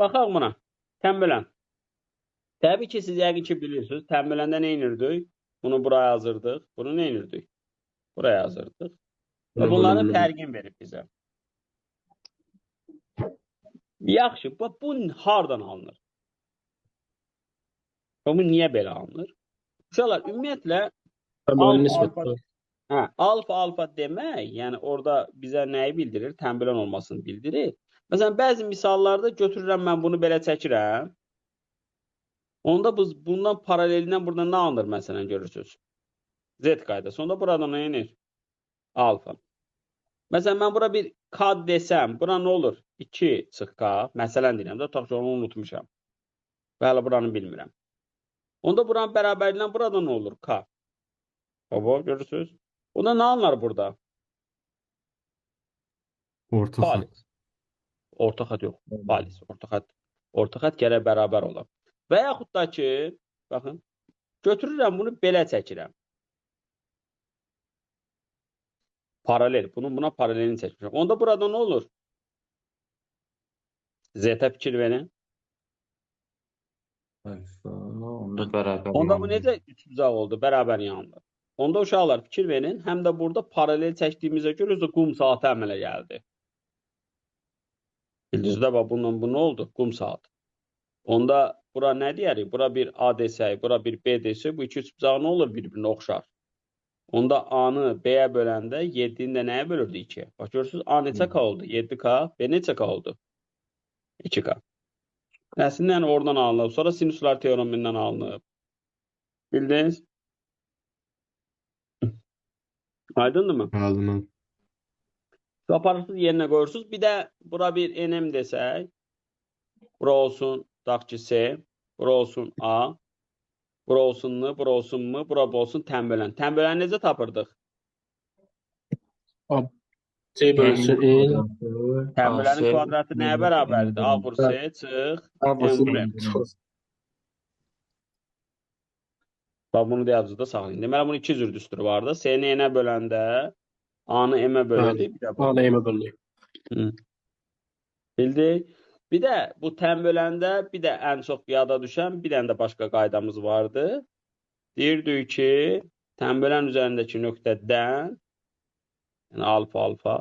Baxaq buna. Tənbələn. Təbii ki, siz yəqin ki bilirsiniz. Tənbələndə nə edirdik? Bunu buraya yazırdıq. Bunu nə edirdik? Buraya yazırdıq. Və bunların fərqini verib bizə. Yaxşı, bu hardan alınır? Bu niyə belə alınır? Uşaqlar, ümumiyyətlə alfa demək, yəni orada bizə nəyi bildirir? Tənbələn olmasını bildirir. Məsələn, bəzi misallarda götürürəm mən bunu belə çəkirəm. Onda bundan paralelindən burada nə alınır məsələn görürsünüz? Z qaydası. Onda burada nə inir? Alfa. Məsələn, mən bura bir k desəm, bura nə olur? 2 çıx k. Məsələn deyirəm də, tutaq ki, onu unutmuşam. Və hələ buranı bilmirəm. Onda buranın bərabərliyindən burada nə olur? K. Baba, görürsünüz? Onda nə alınır burada? Orta xətt. Palis. Orta xətt yox. Palis. Orta xətt gərək bərabər ola. Və yaxud da ki, baxın, götürürəm bunu belə çəkirəm. Paralel. Buna paralelini çəkmişəm. Onda burada nə olur? Z-ə fikir verin. Onda bərabər. Onda bu necə üçbucaq oldu? Bərabər yandı. Onda uşaqlar fikir verin. Həm də burada paralel çəkdiyimizə görə qum saatı əmələ gəldi. Bildiniz də, bu nə oldu? Qum saatı. Onda bura nə deyərik? Bura bir A desək, bura bir B desək, bu iki üçbucaq nə olur? Bir-birinə oxşar. Onda A-nı B-yə böləndə 7-ni də nəyə bölürdü? 2-yə. Bax görürsünüz, A neçə K oldu? 7K. B neçə K oldu? 2K. Əslində yəni oradan alınıb. Sonra sinuslar teoremindən alınıb. Bildiniz? Aydındır mı? Aydın. Aparırsınız yerinə qoyursunuz. Bir də bura bir NM desək. Bura olsun tutaq ki C. Bura olsun A. Bura olsun N. Bura olsun M. Bura olsun tənbələn. Tənbələni necə tapırdıq? C bölünsün E. Tənbələnin kvadratı nəyə bərabərdir? A vur C çıx. M. Bax, bunu da yazıda saxlayın. Deməli, bunun iki cür düsturu vardı. C-ni N-ə böləndə A-nı M-ə bölürdük. A-nı M-ə bölünür. Bildik. Bir də bu tənbələndə bir də ən çox yada düşən bir dənə də başqa qaydamız vardı. Deyirdik ki, tənbələn üzərindəki nöqtədən, yəni alfa,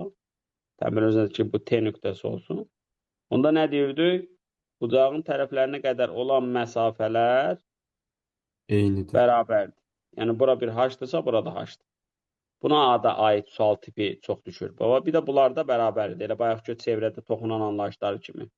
tənbələn üzərindəki bu T nöqtəsi olsun. Onda nə deyirdik? Bucağın tərəflərinə qədər olan məsafələr Eynidir. bərabərdir. Yəni, bura bir H-dırsa, bura da H-dır. Buna A-da aid sual tipi çox düşür. Baba, bir də bunlar da bərabərdir. Elə bayaq ki, çevrədə toxunan anlayışları kimi.